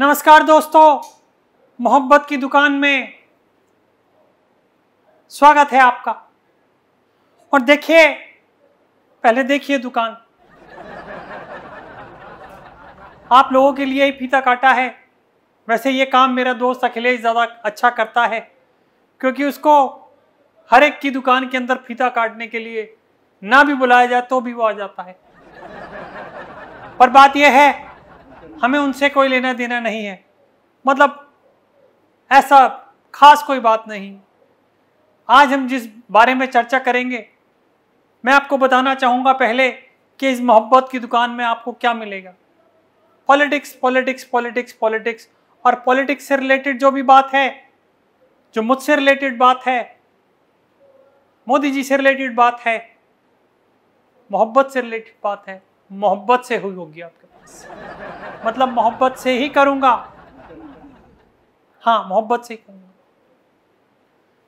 नमस्कार दोस्तों, मोहब्बत की दुकान में स्वागत है आपका। और देखिए, पहले देखिए दुकान। आप लोगों के लिए ही फीता काटा है। वैसे ये काम मेरा दोस्त अखिलेश ज़्यादा अच्छा करता है, क्योंकि उसको हर एक की दुकान के अंदर फीता काटने के लिए ना भी बुलाया जाए तो भी वो आ जाता है। पर बात यह है, हमें उनसे कोई लेना देना नहीं है। मतलब ऐसा खास कोई बात नहीं। आज हम जिस बारे में चर्चा करेंगे, मैं आपको बताना चाहूँगा पहले कि इस मोहब्बत की दुकान में आपको क्या मिलेगा। पॉलिटिक्स पॉलिटिक्स पॉलिटिक्स पॉलिटिक्स और पॉलिटिक्स से रिलेटेड जो भी बात है, जो मुझसे रिलेटेड बात है, मोदी जी से रिलेटेड बात है, मोहब्बत से रिलेटेड बात है, मोहब्बत से हुई होगी आपके पास। मतलब मोहब्बत से ही करूँगा। हाँ, मोहब्बत से ही करूँगा।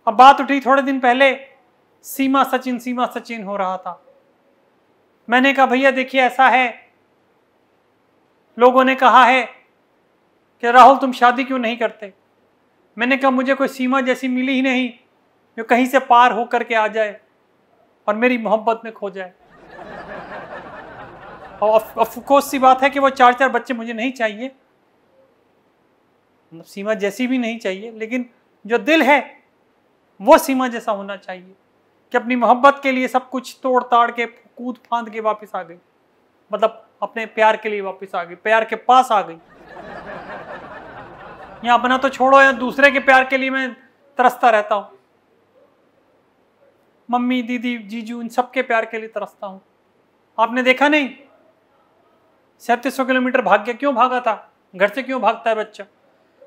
अब बात उठी थोड़े दिन पहले, सीमा सचिन हो रहा था। मैंने कहा भैया देखिए ऐसा है, लोगों ने कहा है कि राहुल तुम शादी क्यों नहीं करते। मैंने कहा मुझे कोई सीमा जैसी मिली ही नहीं जो कहीं से पार होकर के आ जाए और मेरी मोहब्बत में खो जाए। और ऑफ कोर्स सी बात है कि वो 4-4 बच्चे मुझे नहीं चाहिए, सीमा जैसी भी नहीं चाहिए, लेकिन जो दिल है वो सीमा जैसा होना चाहिए कि अपनी मोहब्बत के लिए सब कुछ तोड़ ताड़ के कूद फांद के वापस आ गई। मतलब अपने प्यार के लिए वापस आ गई, प्यार के पास आ गई। यहाँ अपना तो छोड़ो, या दूसरे के प्यार के लिए मैं तरसता रहता हूँ। मम्मी दीदी जीजू इन सबके प्यार के लिए तरसता हूँ। आपने देखा नहीं 3700 किलोमीटर भाग गया, क्यों भागा था? घर से क्यों भागता है बच्चा?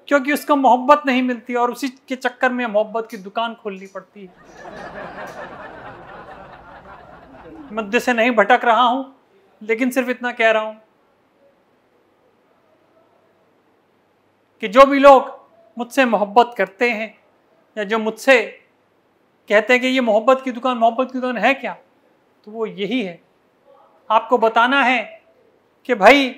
क्योंकि उसको मोहब्बत नहीं मिलती और उसी के चक्कर में मोहब्बत की दुकान खोलनी पड़ती है। मुद्दे से नहीं भटक रहा हूं, लेकिन सिर्फ इतना कह रहा हूं कि जो भी लोग मुझसे मोहब्बत करते हैं या जो मुझसे कहते हैं कि ये मोहब्बत की दुकान है क्या, तो वो यही है। आपको बताना है कि भाई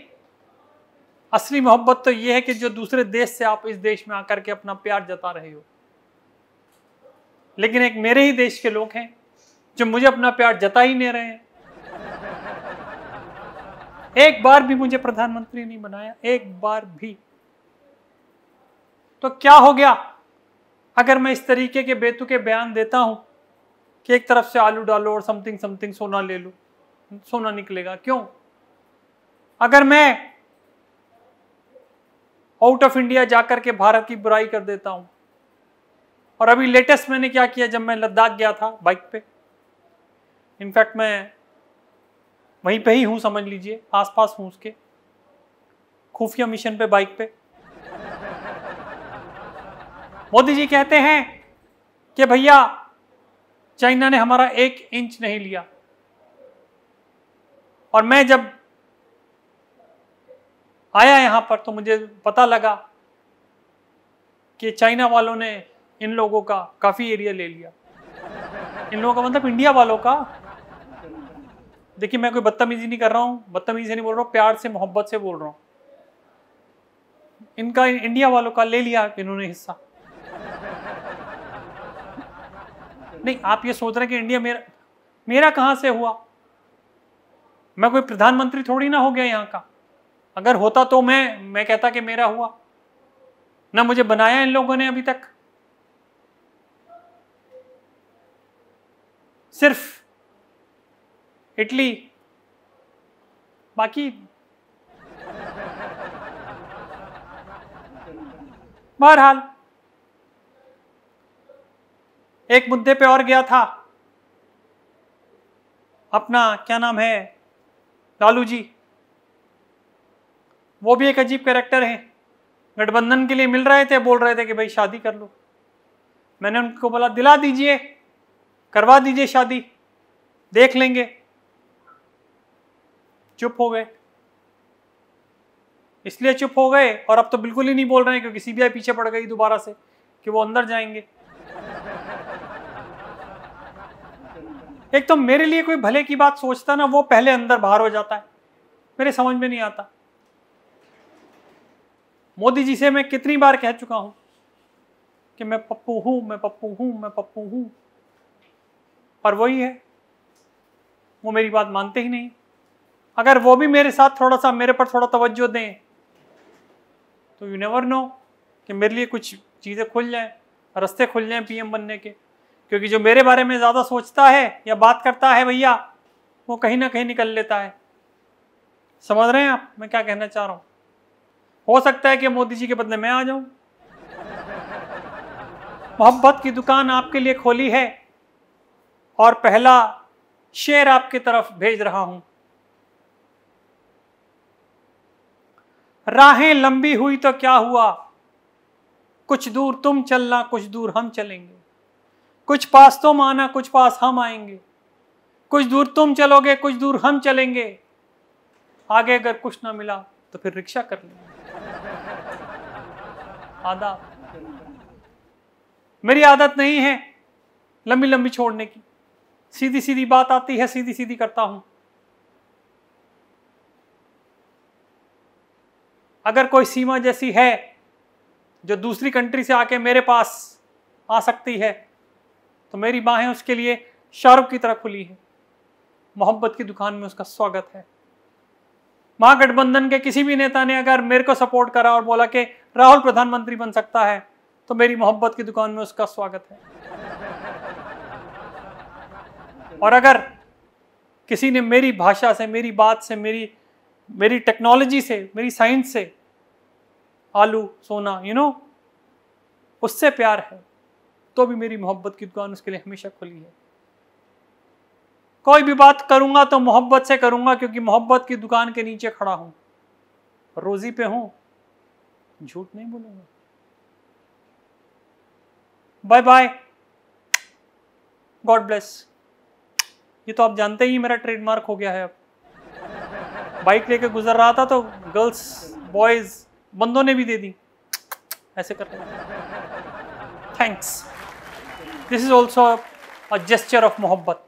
असली मोहब्बत तो ये है कि जो दूसरे देश से आप इस देश में आकर के अपना प्यार जता रहे हो। लेकिन एक मेरे ही देश के लोग हैं जो मुझे अपना प्यार जता ही नहीं रहे हैं। एक बार भी मुझे प्रधानमंत्री नहीं बनाया, एक बार भी। तो क्या हो गया अगर मैं इस तरीके के बेतुके बयान देता हूं कि एक तरफ से आलू डालो और समथिंग समथिंग सोना ले लो, सोना निकलेगा? क्यों? अगर मैं आउट ऑफ इंडिया जाकर के भारत की बुराई कर देता हूं, और अभी लेटेस्ट मैंने क्या किया, जब मैं लद्दाख गया था बाइक पे, इनफैक्ट मैं वहीं पे ही हूं, समझ लीजिए आसपास हूं उसके, खुफिया मिशन पे बाइक पे। मोदी जी कहते हैं कि भैया चाइना ने हमारा 1 इंच नहीं लिया। और मैं जब आया यहां पर तो मुझे पता लगा कि चाइना वालों ने इन लोगों का काफी एरिया ले लिया। इन लोगों का मतलब इंडिया वालों का। देखिए मैं कोई बदतमीजी नहीं कर रहा हूं, बदतमीजी से नहीं बोल रहा हूं, प्यार से मोहब्बत से बोल रहा हूं। इनका इंडिया वालों का ले लिया इन्होंने हिस्सा। नहीं, आप ये सोच रहे हैं कि इंडिया मेरा कहां से हुआ? मैं कोई प्रधानमंत्री थोड़ी ना हो गया यहां का। अगर होता तो मैं कहता कि मेरा हुआ। ना मुझे बनाया इन लोगों ने अभी तक। सिर्फ इटली, बाकी बहरहाल एक मुद्दे पे और गया था। अपना क्या नाम है, लालू जी, वो भी एक अजीब कैरेक्टर है। गठबंधन के लिए मिल रहे थे, बोल रहे थे कि भाई शादी कर लो। मैंने उनको बोला दिला दीजिए, करवा दीजिए शादी, देख लेंगे। चुप हो गए। इसलिए चुप हो गए, और अब तो बिल्कुल ही नहीं बोल रहे हैं क्योंकि सीबीआई पीछे पड़ गई दोबारा से कि वो अंदर जाएंगे। एक तो मेरे लिए कोई भले की बात सोचता ना, वो पहले अंदर बाहर हो जाता है। मेरे समझ में नहीं आता। मोदी जी से मैं कितनी बार कह चुका हूं कि मैं पप्पू हूं, मैं पप्पू हूं, मैं पप्पू हूं, पर वही है, वो मेरी बात मानते ही नहीं। अगर वो भी मेरे साथ थोड़ा सा, मेरे पर थोड़ा तवज्जो दें तो यू नेवर नो कि मेरे लिए कुछ चीज़ें खुल जाएं, रास्ते खुल जाएं पीएम बनने के। क्योंकि जो मेरे बारे में ज़्यादा सोचता है या बात करता है भैया, वो कहीं ना कहीं निकल लेता है। समझ रहे हैं आप मैं क्या कहना चाह रहा हूँ? हो सकता है कि मोदी जी के बदले मैं आ जाऊं। मोहब्बत की दुकान आपके लिए खोली है और पहला शेर आपकी तरफ भेज रहा हूं। राहें लंबी हुई तो क्या हुआ, कुछ दूर तुम चलना, कुछ दूर हम चलेंगे। कुछ पास तुम आना, कुछ पास हम आएंगे। कुछ दूर तुम चलोगे, कुछ दूर हम चलेंगे। आगे अगर कुछ ना मिला तो फिर रिक्शा कर लेंगे। आदाब। मेरी आदत नहीं है लंबी लंबी छोड़ने की, सीधी सीधी बात आती है, सीधी सीधी करता हूं। अगर कोई सीमा जैसी है जो दूसरी कंट्री से आके मेरे पास आ सकती है तो मेरी बाहें उसके लिए शाहरुख की तरह खुली है। मोहब्बत की दुकान में उसका स्वागत है। महागठबंधन के किसी भी नेता ने अगर मेरे को सपोर्ट करा और बोला कि राहुल प्रधानमंत्री बन सकता है तो मेरी मोहब्बत की दुकान में उसका स्वागत है। और अगर किसी ने मेरी भाषा से, मेरी बात से, मेरी टेक्नोलॉजी से, मेरी साइंस से, आलू सोना उससे प्यार है तो भी मेरी मोहब्बत की दुकान उसके लिए हमेशा खुली है। कोई भी बात करूंगा तो मोहब्बत से करूंगा, क्योंकि मोहब्बत की दुकान के नीचे खड़ा हूं, रोजी पे हूं, झूठ नहीं बोलूंगा। Bye bye, god bless. ये तो आप जानते ही मेरा ट्रेडमार्क हो गया है। अब बाइक लेके गुजर रहा था तो गर्ल्स, बॉयज, बंदों ने भी दे दी, ऐसे कर रहे हैं। Thanks, this is also a gesture of मोहब्बत।